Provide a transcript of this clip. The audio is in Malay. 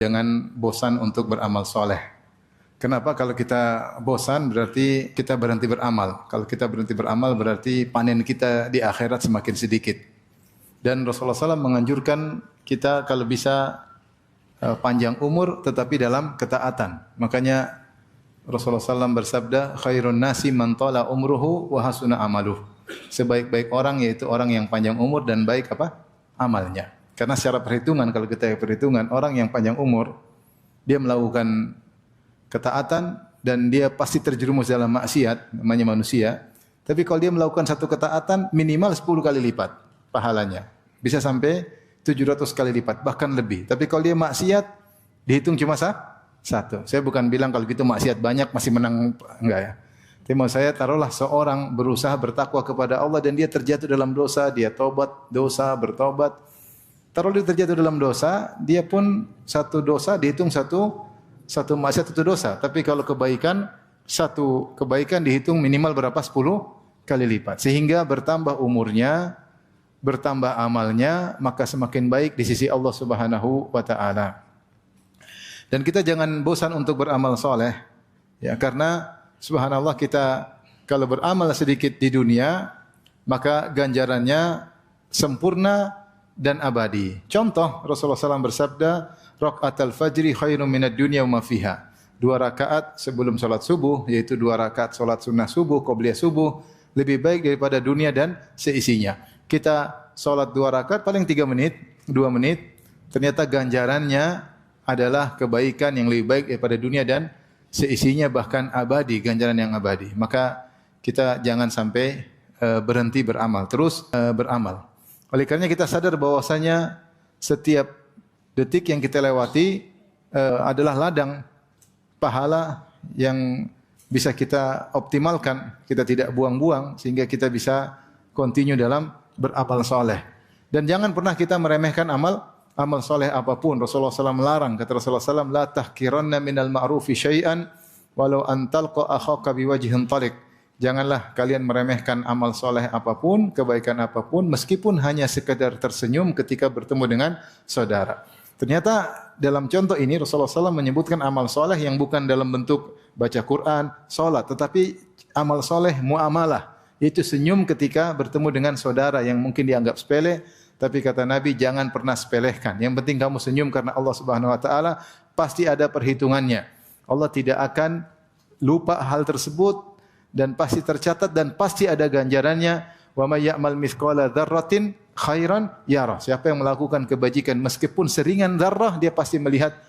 Jangan bosan untuk beramal soleh. Kenapa? Kalau kita bosan berarti kita berhenti beramal. Kalau kita berhenti beramal berarti panen kita di akhirat semakin sedikit. Dan Rasulullah SAW menganjurkan kita kalau bisa panjang umur tetapi dalam ketaatan. Makanya Rasulullah SAW bersabda, khairun nasi man tala umruhu wa hasuna amaluh. Sebaik-baik orang yaitu orang yang panjang umur dan baik apa? Amalnya. Karena secara perhitungan, kalau kita perhitungan, orang yang panjang umur, dia melakukan ketaatan dan dia pasti terjerumus dalam maksiat, namanya manusia. Tapi kalau dia melakukan satu ketaatan, minimal 10 kali lipat pahalanya. Bisa sampai 700 kali lipat, bahkan lebih. Tapi kalau dia maksiat, dihitung cuma satu. Saya bukan bilang kalau gitu maksiat banyak masih menang, enggak ya. Tapi mau saya taruhlah seorang berusaha bertakwa kepada Allah dan dia terjatuh dalam dosa, dia tobat, bertobat. Taruh dia terjatuh dalam dosa, dia pun satu dosa dihitung satu maksiat satu dosa. Tapi kalau kebaikan, satu kebaikan dihitung minimal berapa? 10 kali lipat. Sehingga bertambah umurnya, bertambah amalnya, maka semakin baik di sisi Allah Subhanahu wa taala. Dan kita jangan bosan untuk beramal soleh. Ya, karena subhanallah kita kalau beramal sedikit di dunia, maka ganjarannya sempurna dan abadi. Contoh, Rasulullah SAW bersabda, rakaatul fajri khairun minad dunya wa ma fiha. 2 rakaat sebelum salat subuh, yaitu 2 rakaat salat sunnah subuh, qobliyah subuh, lebih baik daripada dunia dan seisinya. Kita salat 2 rakaat paling 3 menit, 2 menit, ternyata ganjarannya adalah kebaikan yang lebih baik daripada dunia dan seisinya, bahkan abadi, ganjaran yang abadi. Maka kita jangan sampai berhenti beramal, terus beramal. Oleh karenanya kita sadar bahwasanya setiap detik yang kita lewati adalah ladang pahala yang bisa kita optimalkan, kita tidak buang-buang sehingga kita bisa continue dalam beramal soleh. Dan jangan pernah kita meremehkan amal soleh apapun. Rasulullah SAW melarang, kata Rasulullah SAW, la tahkiranna minal ma'rufi syai'an walau an talqa akhaka biwajhin taliq. Janganlah kalian meremehkan amal soleh apapun, kebaikan apapun, meskipun hanya sekedar tersenyum ketika bertemu dengan saudara. Ternyata dalam contoh ini Rasulullah SAW menyebutkan amal soleh yang bukan dalam bentuk baca Quran, solat, tetapi amal soleh muamalah, yaitu senyum ketika bertemu dengan saudara yang mungkin dianggap sepele, tapi kata Nabi jangan pernah sepelehkan. Yang penting kamu senyum karena Allah Subhanahu Wa Taala pasti ada perhitungannya. Allah tidak akan lupa hal tersebut. Dan pasti tercatat dan pasti ada ganjarannya. Wa may ya'mal mithqala dzarratin khairan yarah. Siapa yang melakukan kebajikan meskipun seringan zarrah, dia pasti melihat